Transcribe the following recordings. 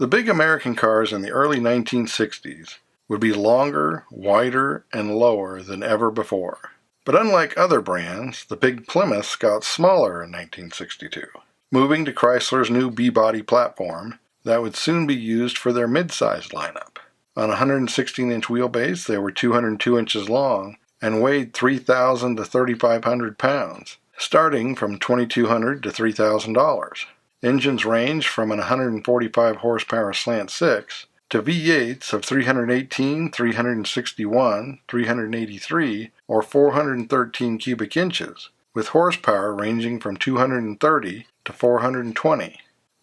big American cars in the early 1960s would be longer, wider, and lower than ever before. But unlike other brands, the big Plymouths got smaller in 1962, moving to Chrysler's new B-body platform that would soon be used for their mid-sized lineup. On a 116-inch wheelbase, they were 202 inches long and weighed 3,000 to 3,500 pounds, starting from $2,200 to $3,000. Engines ranged from an 145 horsepower slant 6 to V8s of 318, 361, 383, or 413 cubic inches, with horsepower ranging from 230 to 420.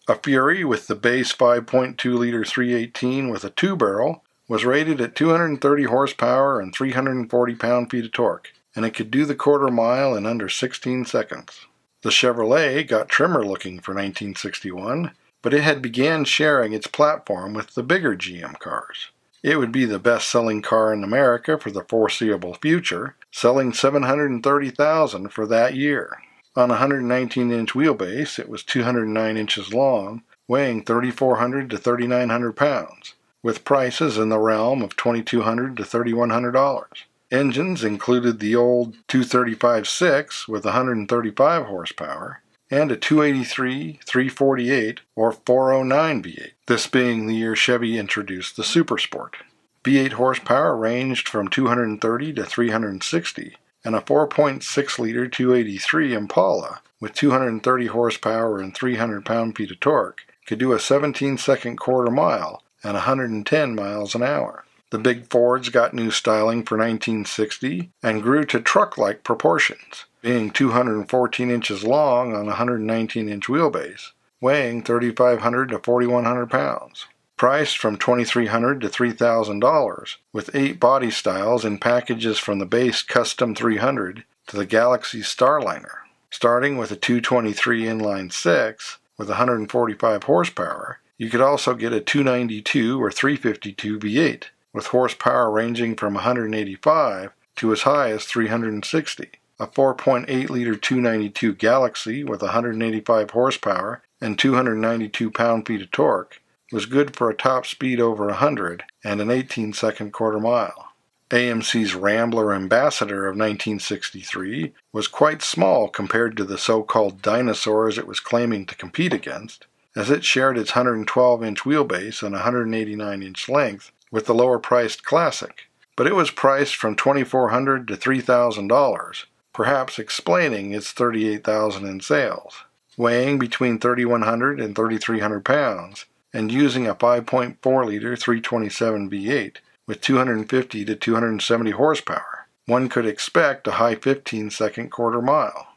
A Fury with the base 5.2-liter 318 with a 2-barrel was rated at 230 horsepower and 340 pound-feet of torque, and it could do the quarter mile in under 16 seconds. The Chevrolet got trimmer looking for 1961, but it had began sharing its platform with the bigger GM cars. It would be the best-selling car in America for the foreseeable future, selling 730,000 for that year. On a 119-inch wheelbase, it was 209 inches long, weighing 3,400 to 3,900 pounds, with prices in the realm of $2,200 to $3,100. Engines included the old 235-6 with 135 horsepower and a 283, 348, or 409 V8, this being the year Chevy introduced the Super Sport. V8 horsepower ranged from 230 to 360, and a 4.6-liter 283 Impala with 230 horsepower and 300 pound-feet of torque could do a 17-second quarter mile and 110 miles an hour. The big Fords got new styling for 1960 and grew to truck-like proportions, being 214 inches long on a 119-inch wheelbase, weighing 3,500 to 4,100 pounds. Priced from $2,300 to $3,000, with 8 body styles in packages from the base Custom 300 to the Galaxy Starliner. Starting with a 223 inline 6 with 145 horsepower, you could also get a 292 or 352 V8, with horsepower ranging from 185 to as high as 360. A 4.8-liter 292 Galaxy with 185 horsepower and 292 pound-feet of torque was good for a top speed over 100 and an 18-second quarter mile. AMC's Rambler Ambassador of 1963 was quite small compared to the so-called dinosaurs it was claiming to compete against, as it shared its 112-inch wheelbase and 189-inch length with the lower-priced Classic, but it was priced from $2,400 to $3,000, perhaps explaining its $38,000 in sales. Weighing between 3,100 and 3,300 pounds, and using a 5.4-liter 327 V8 with 250 to 270 horsepower, one could expect a high 15-second quarter mile.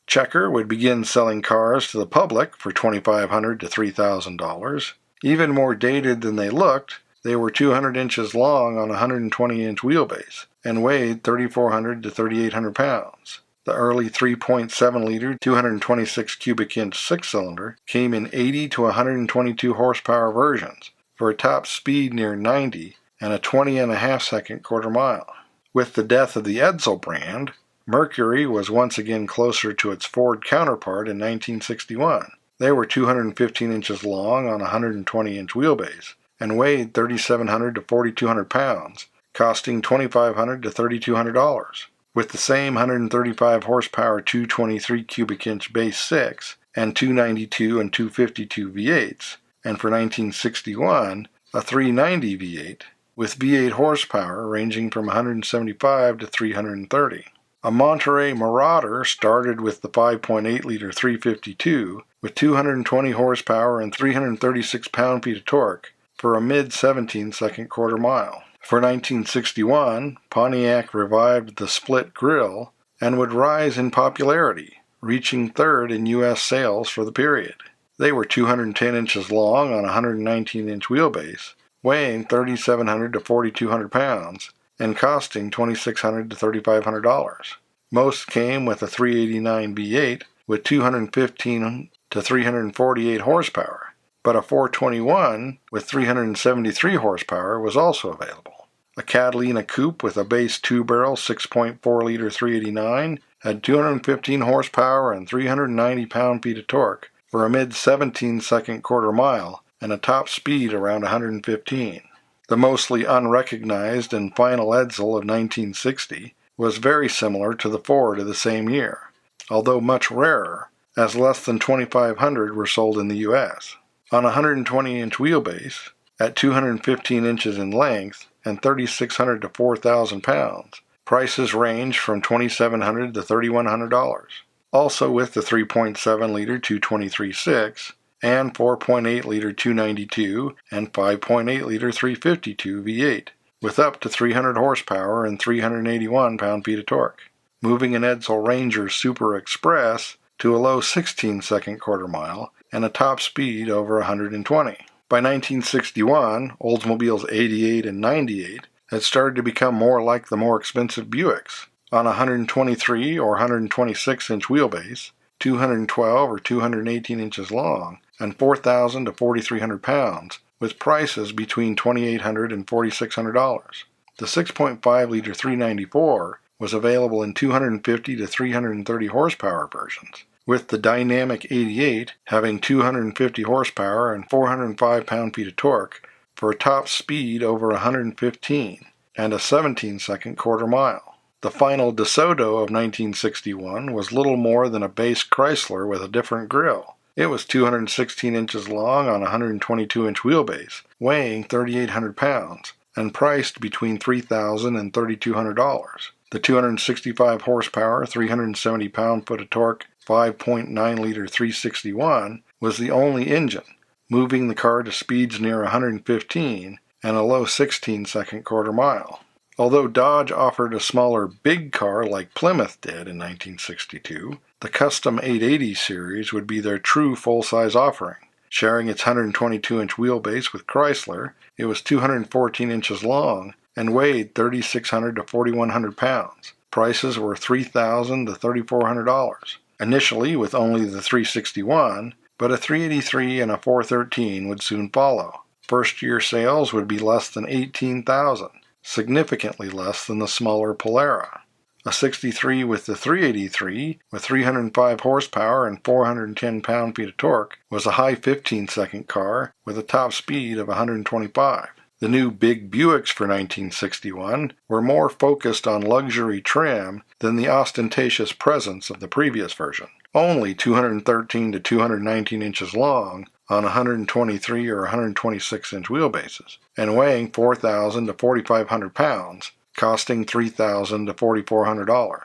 Checker would begin selling cars to the public for $2,500 to $3,000. Even more dated than they looked, they were 200 inches long on a 120-inch wheelbase and weighed 3,400 to 3,800 pounds. The early 3.7-liter 226 cubic inch 6-cylinder came in 80 to 122 horsepower versions for a top speed near 90 and a 20.5-second quarter mile. With the death of the Edsel brand, Mercury was once again closer to its Ford counterpart in 1961. They were 215 inches long on a 120-inch wheelbase and weighed 3,700 to 4,200 pounds, costing $2,500 to $3,200. With the same 135 horsepower 223 cubic inch base 6 and 292 and 252 V8s, and for 1961, a 390 V8 with V8 horsepower ranging from 175 to 330. A Monterey Marauder started with the 5.8-liter 352 with 220 horsepower and 336 pound-feet of torque for a mid-17-second quarter mile. For 1961, Pontiac revived the split grille and would rise in popularity, reaching third in U.S. sales for the period. They were 210 inches long on a 119-inch wheelbase, weighing 3,700 to 4,200 pounds, and costing $2,600 to $3,500. Most came with a 389 V8 with 215 to 348 horsepower, but a 421 with 373 horsepower was also available. A Catalina Coupe with a base 2-barrel 6.4-liter 389 had 215 horsepower and 390 pound-feet of torque for a mid-17-second quarter mile and a top speed around 115. The mostly unrecognized and final Edsel of 1960 was very similar to the Ford of the same year, although much rarer, as less than 2,500 were sold in the U.S. On a 120-inch wheelbase, at 215 inches in length and 3,600 to 4,000 pounds, prices range from $2,700 to $3,100. Also with the 3.7-liter 223.6 and 4.8-liter 292 and 5.8-liter 352 V8, with up to 300 horsepower and 381 pound-feet of torque, moving an Edsel Ranger Super Express to a low 16-second quarter mile and a top speed over 120. By 1961, Oldsmobile's 88 and 98 had started to become more like the more expensive Buicks. On a 123 or 126-inch wheelbase, 212 or 218 inches long, and 4,000 to 4,300 pounds, with prices between $2,800 and $4,600. The 6.5-liter 394 was available in 250 to 330 horsepower versions, with the dynamic 88 having 250 horsepower and 405 pound-feet of torque for a top speed over 115 and a 17-second quarter mile. The final DeSoto of 1961 was little more than a base Chrysler with a different grille. It was 216 inches long on a 122-inch wheelbase, weighing 3,800 pounds, and priced between $3,000 and $3,200. The 265 horsepower, 370 pound-foot of torque, 5.9-liter 361 was the only engine, moving the car to speeds near 115 and a low 16-second quarter mile. Although Dodge offered a smaller big car like Plymouth did in 1962, the custom 880 series would be their true full-size offering. Sharing its 122-inch wheelbase with Chrysler, it was 214 inches long and weighed 3,600 to 4,100 pounds. Prices were $3,000 to $3,400. Initially with only the 361, but a 383 and a 413 would soon follow. First-year sales would be less than 18,000. Significantly less than the smaller Polara. A 63 with the 383, with 305 horsepower and 410 pound-feet of torque, was a high 15-second car with a top speed of 125. The new big Buicks for 1961 were more focused on luxury trim than the ostentatious presence of the previous version. Only 213 to 219 inches long on 123 or 126-inch wheelbases, and weighing 4,000 to 4,500 pounds, costing $3,000 to $4,400.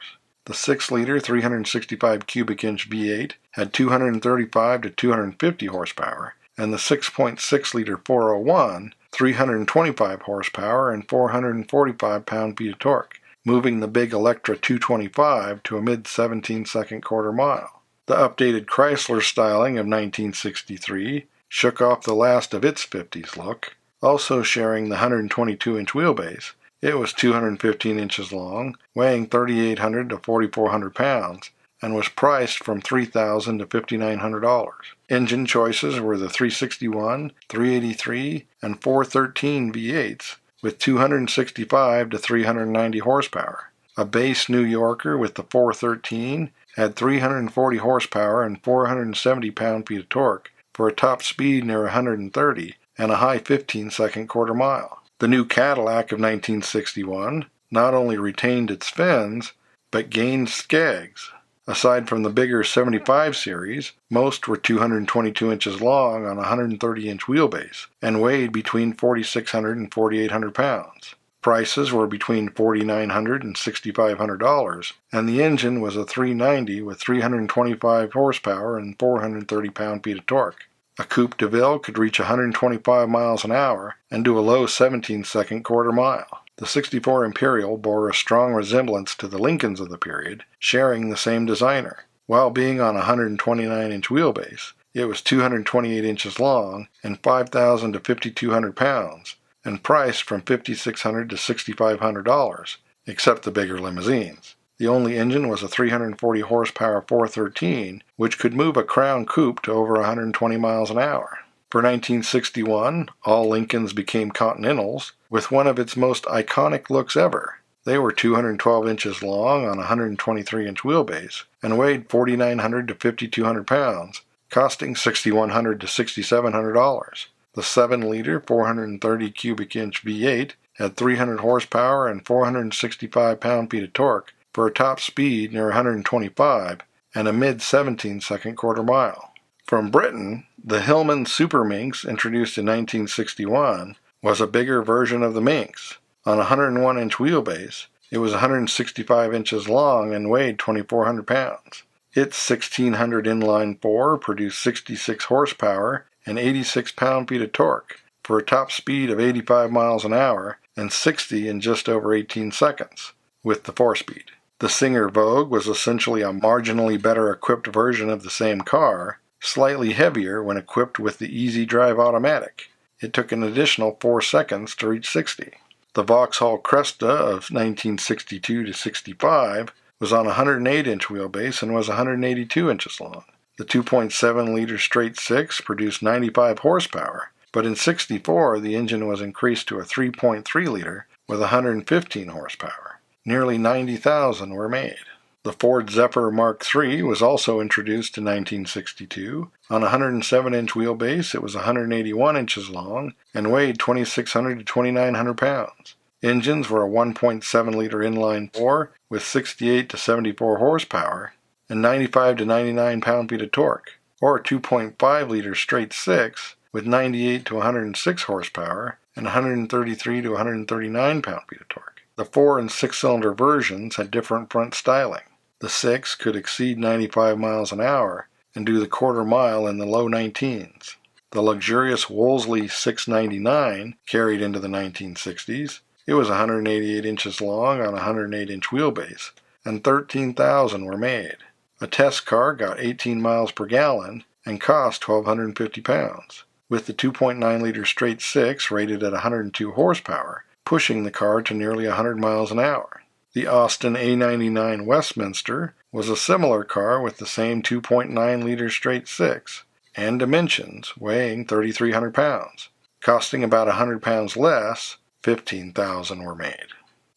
The 6-liter 365 cubic inch V8 had 235 to 250 horsepower, and the 6.6-liter 401 325 horsepower and 445 pound-feet of torque, moving the big Electra 225 to a mid-17-second quarter mile. The updated Chrysler styling of 1963 shook off the last of its 50s look, also sharing the 122-inch wheelbase. It was 215 inches long, weighing 3,800 to 4,400 pounds, and was priced from $3,000 to $5,900. Engine choices were the 361, 383, and 413 V8s, with 265 to 390 horsepower. A base New Yorker with the 413 had 340 horsepower and 470 pound-feet of torque for a top speed near 130 and a high 15-second quarter mile. The new Cadillac of 1961 not only retained its fins, but gained skegs. Aside from the bigger 75 series, most were 222 inches long on a 130-inch wheelbase and weighed between 4,600 and 4,800 pounds. Prices were between $4,900 and $6,500, and the engine was a 390 with 325 horsepower and 430 pound-feet of torque. A Coupe de Ville could reach 125 miles an hour and do a low 17-second quarter mile. The 64 Imperial bore a strong resemblance to the Lincolns of the period, sharing the same designer. While being on a 129-inch wheelbase, it was 228 inches long and 5,000 to 5,200 pounds, and priced from $5,600 to $6,500, except the bigger limousines. The only engine was a 340 horsepower 413, which could move a Crown Coupe to over 120 miles an hour. For 1961, all Lincolns became Continentals, with one of its most iconic looks ever. They were 212 inches long on a 123-inch wheelbase and weighed 4,900 to 5,200 pounds, costing $6,100 to $6,700. The 7-liter 430 cubic inch V8 had 300 horsepower and 465 pound-feet of torque for a top speed near 125 and a mid-17-second quarter mile. From Britain, the Hillman Super Minx, introduced in 1961, was a bigger version of the Minx. On a 101-inch wheelbase, it was 165 inches long and weighed 2,400 pounds. Its 1600 inline 4 produced 66 horsepower and 86 pound-feet of torque for a top speed of 85 miles an hour and 60 in just over 18 seconds, with the 4-speed. The Singer Vogue was essentially a marginally better equipped version of the same car, slightly heavier when equipped with the Easy Drive automatic. It took an additional 4 seconds to reach 60. The Vauxhall Cresta of 1962 to 65 was on a 108-inch wheelbase and was 182 inches long. The 2.7-liter straight 6 produced 95 horsepower, but in 64 the engine was increased to a 3.3-liter with 115 horsepower. Nearly 90,000 were made. The Ford Zephyr Mark III was also introduced in 1962. On a 107-inch wheelbase, it was 181 inches long and weighed 2,600 to 2,900 pounds. Engines were a 1.7-liter inline 4 with 68 to 74 horsepower and 95 to 99 pound-feet of torque, or a 2.5-liter straight 6 with 98 to 106 horsepower and 133 to 139 pound-feet of torque. The 4- and 6-cylinder versions had different front styling. The 6 could exceed 95 miles an hour and do the quarter mile in the low 19s. The luxurious Wolseley 699 carried into the 1960s. It was 188 inches long on a 108-inch wheelbase, and 13,000 were made. A test car got 18 miles per gallon and cost 1,250 pounds, with the 2.9-liter straight 6 rated at 102 horsepower, pushing the car to nearly 100 miles an hour. The Austin A99 Westminster was a similar car with the same 2.9-liter straight 6 and dimensions, weighing 3,300 pounds. Costing about 100 pounds less, 15,000 were made.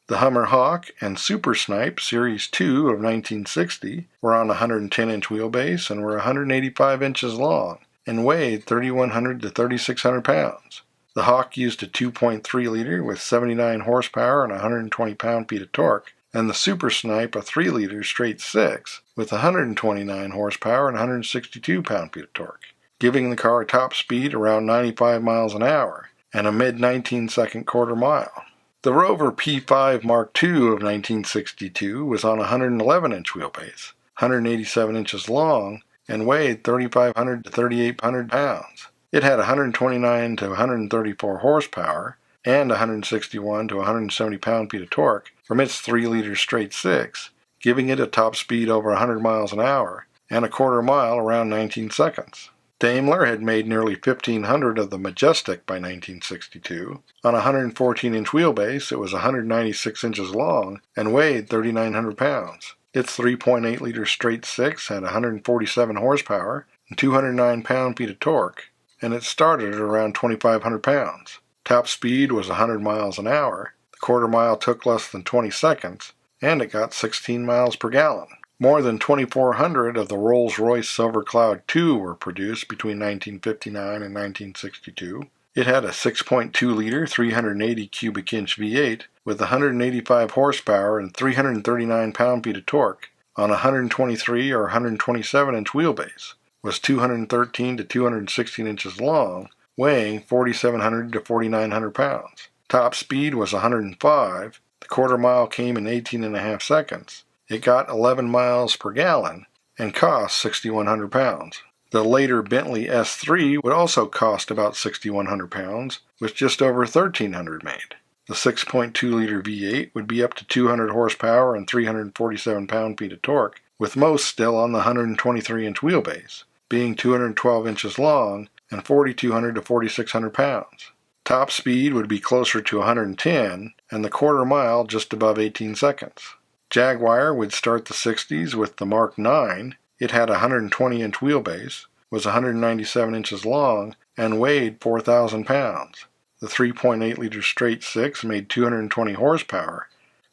The Hummer Hawk and Super Snipe Series 2 of 1960 were on a 110-inch wheelbase and were 185 inches long and weighed 3,100 to 3,600 pounds. The Hawk used a 2.3-liter with 79 horsepower and 120 pound-feet of torque, and the Super Snipe a 3-liter straight 6 with 129 horsepower and 162 pound-feet of torque, giving the car a top speed around 95 miles an hour and a mid-19-second quarter mile. The Rover P5 Mark II of 1962 was on a 111-inch wheelbase, 187 inches long, and weighed 3,500 to 3,800 pounds. It had 129 to 134 horsepower and 161 to 170 pound-feet of torque from its 3-liter straight 6, giving it a top speed over 100 miles an hour and a quarter mile around 19 seconds. Daimler had made nearly 1,500 of the Majestic by 1962. On a 114-inch wheelbase, it was 196 inches long and weighed 3,900 pounds. Its 3.8-liter straight 6 had 147 horsepower and 209 pound-feet of torque, and it started at around 2,500 pounds. Top speed was 100 miles an hour. The quarter mile took less than 20 seconds, and it got 16 miles per gallon. More than 2,400 of the Rolls-Royce Silver Cloud II were produced between 1959 and 1962. It had a 6.2-liter, 380 cubic inch V8 with 185 horsepower and 339 pound-feet of torque on a 123 or 127-inch wheelbase, was 213 to 216 inches long, weighing 4,700 to 4,900 pounds. Top speed was 105. The quarter mile came in 18.5 seconds. It got 11 miles per gallon and cost 6,100 pounds. The later Bentley S3 would also cost about 6,100 pounds, with just over 1,300 made. The 6.2-liter V8 would be up to 200 horsepower and 347 pound-feet of torque, with most still on the 123-inch wheelbase, being 212 inches long and 4,200 to 4,600 pounds. Top speed would be closer to 110, and the quarter mile just above 18 seconds. Jaguar would start the 60s with the Mark IX. It had a 120-inch wheelbase, was 197 inches long, and weighed 4,000 pounds. The 3.8-liter straight 6 made 220 horsepower,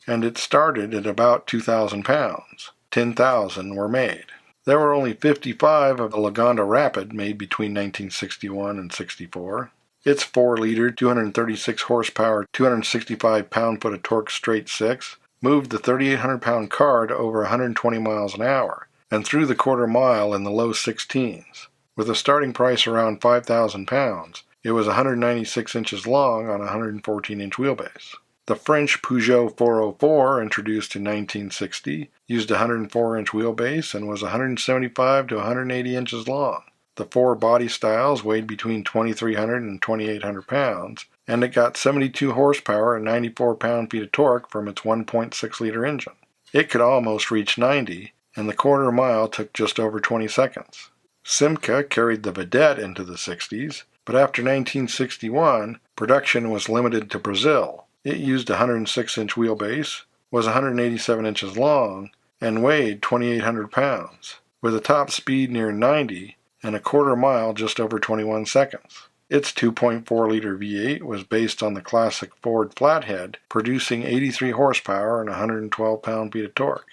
and it started at about 2,000 pounds. 10,000 were made. There were only 55 of the Lagonda Rapid made between 1961 and 64. Its 4-liter, 236 horsepower, 265 pound-foot of torque straight six moved the 3,800-pound car to over 120 miles an hour and through the quarter mile in the low 16s. With a starting price around 5,000 pounds, it was 196 inches long on a 114-inch wheelbase. The French Peugeot 404, introduced in 1960, used a 104-inch wheelbase and was 175 to 180 inches long. The 4 body styles weighed between 2,300 and 2,800 pounds, and it got 72 horsepower and 94 pound-feet of torque from its 1.6-liter engine. It could almost reach 90, and the quarter mile took just over 20 seconds. Simca carried the Vedette into the 60s, but after 1961, production was limited to Brazil. It used a 106-inch wheelbase, was 187 inches long, and weighed 2,800 pounds, with a top speed near 90 and a quarter mile just over 21 seconds. Its 2.4-liter V8 was based on the classic Ford Flathead, producing 83 horsepower and 112 pound-feet of torque.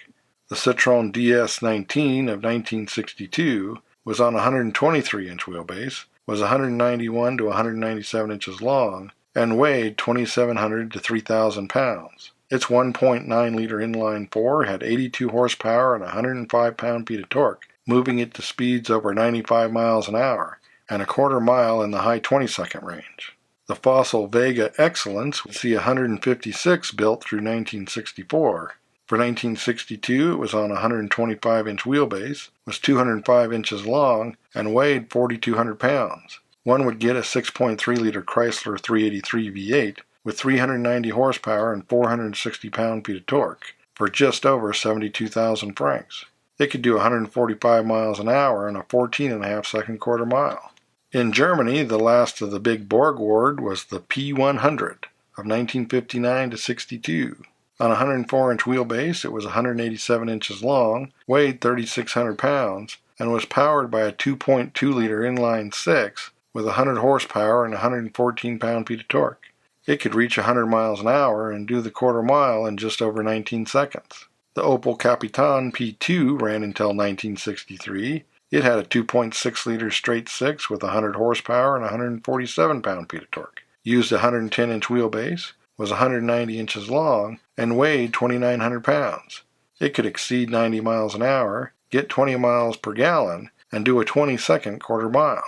The Citroën DS19 of 1962 was on a 123-inch wheelbase, was 191 to 197 inches long, and weighed 2,700 to 3,000 pounds. Its 1.9-liter inline-4 had 82 horsepower and 105 pound-feet of torque, moving it to speeds over 95 miles an hour, and a quarter mile in the high 20-second range. The Fossil Vega Excellence would see 156 built through 1964. For 1962, it was on a 125-inch wheelbase, was 205 inches long, and weighed 4,200 pounds. One would get a 6.3-liter Chrysler 383 V8 with 390 horsepower and 460 pound-feet of torque for just over 72,000 francs. It could do 145 miles an hour in a 14.5-second quarter mile. In Germany, the last of the big Borg Award was the P100 of 1959 to 62. On a 104-inch wheelbase, it was 187 inches long, weighed 3,600 pounds, and was powered by a 2.2-liter inline-6 with 100 horsepower and 114 pound-feet of torque. It could reach 100 miles an hour and do the quarter mile in just over 19 seconds. The Opel Capitan P2 ran until 1963. It had a 2.6-liter straight six with 100 horsepower and 147 pound-feet of torque. Used a 110-inch wheelbase, was 190 inches long, and weighed 2,900 pounds. It could exceed 90 miles an hour, get 20 miles per gallon, and do a 20-second quarter mile.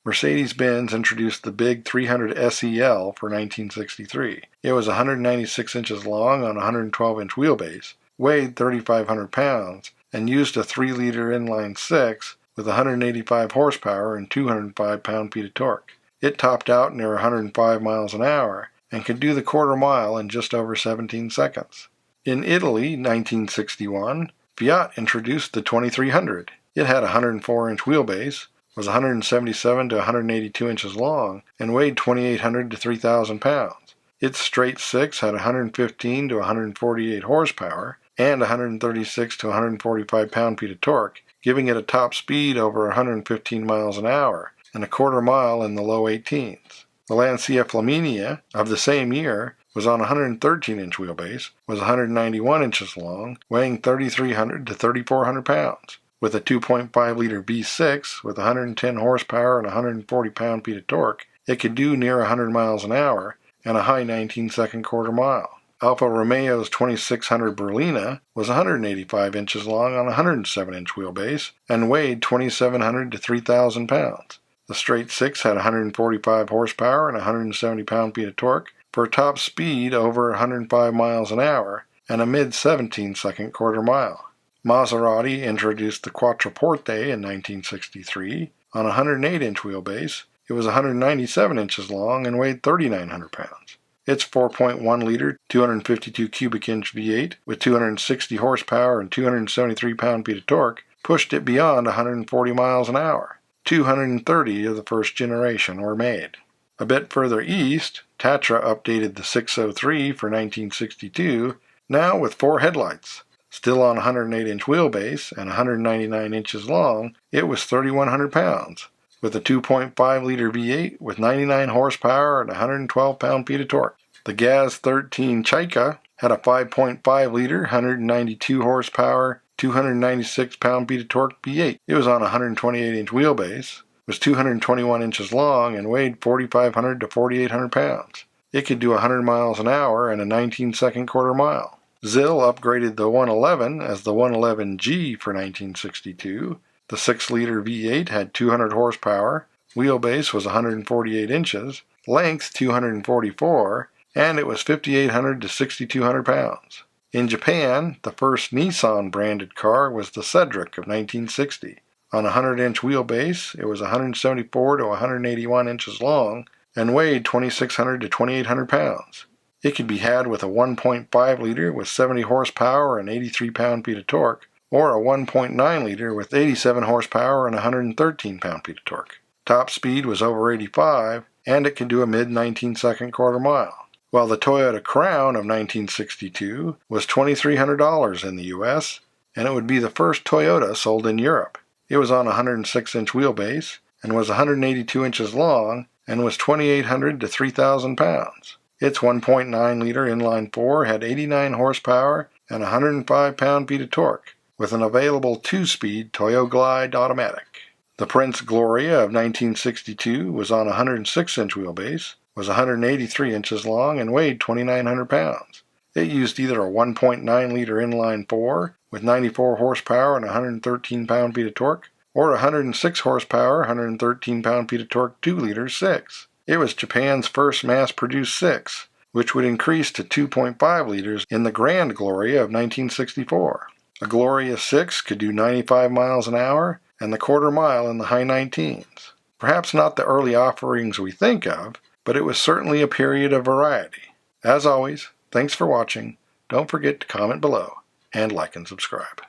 Mercedes-Benz introduced the big 300 SEL for 1963. It was 196 inches long on a 112-inch wheelbase, weighed 3,500 pounds, and used a 3-liter inline-6 with 185 horsepower and 205 pound-feet of torque. It topped out near 105 miles an hour and could do the quarter mile in just over 17 seconds. In Italy, 1961, Fiat introduced the 2300. It had a 104-inch wheelbase, was 177 to 182 inches long, and weighed 2,800 to 3,000 pounds. Its straight six had 115 to 148 horsepower and 136 to 145 pound-feet of torque, giving it a top speed over 115 miles an hour and a quarter mile in the low 18s. The Lancia Flaminia of the same year was on a 113-inch wheelbase, was 191 inches long, weighing 3,300 to 3,400 pounds. With a 2.5-liter V6 with 110 horsepower and 140 pound-feet of torque, it could do near 100 miles an hour and a high 19-second quarter mile. Alfa Romeo's 2600 Berlina was 185 inches long on a 107-inch wheelbase and weighed 2,700 to 3,000 pounds. The straight six had 145 horsepower and 170 pound-feet of torque for a top speed over 105 miles an hour and a mid-17-second quarter mile. Maserati introduced the Quattroporte in 1963 on a 108-inch wheelbase. It was 197 inches long and weighed 3,900 pounds. Its 4.1-liter, 252 cubic inch V8 with 260 horsepower and 273 pound-feet of torque pushed it beyond 140 miles an hour. 230 of the first generation were made. A bit further east, Tatra updated the 603 for 1962, now with 4 headlights. Still on a 108-inch wheelbase and 199 inches long, it was 3,100 pounds, with a 2.5-liter V8 with 99 horsepower and 112 pound-feet of torque. The Gaz 13 Chaika had a 5.5-liter, 192 horsepower, 296 pound-feet of torque V8. It was on a 128-inch wheelbase, was 221 inches long and weighed 4,500 to 4,800 pounds. It could do 100 miles an hour and a 19-second quarter mile. ZIL upgraded the 111 as the 111G for 1962. The 6-liter V8 had 200 horsepower, wheelbase was 148 inches, length 244, and it was 5,800 to 6,200 pounds. In Japan, the first Nissan-branded car was the Cedric of 1960. On a 100-inch wheelbase, it was 174 to 181 inches long and weighed 2,600 to 2,800 pounds. It could be had with a 1.5-liter with 70 horsepower and 83 pound-feet of torque, or a 1.9-liter with 87 horsepower and 113 pound-feet of torque. Top speed was over 85, and it could do a mid-19-second quarter mile. While the Toyota Crown of 1962 was $2,300 in the U.S., and it would be the first Toyota sold in Europe. It was on a 106-inch wheelbase and was 182 inches long and was 2,800 to 3,000 pounds. Its 1.9-liter inline-4 had 89 horsepower and 105 pound-feet of torque, with an available 2-speed Toyo Glide automatic. The Prince Gloria of 1962 was on a 106-inch wheelbase, was 183 inches long, and weighed 2,900 pounds. It used either a 1.9-liter inline-4 with 94 horsepower and 113 pound-feet of torque, or 106 horsepower, 113 pound-feet of torque 2-liter 6. It was Japan's first mass-produced 6, which would increase to 2.5 liters in the Grand Gloria of 1964. A Gloria 6 could do 95 miles an hour and the quarter mile in the high 19s. Perhaps not the early offerings we think of, but it was certainly a period of variety. As always, thanks for watching. Don't forget to comment below and like and subscribe.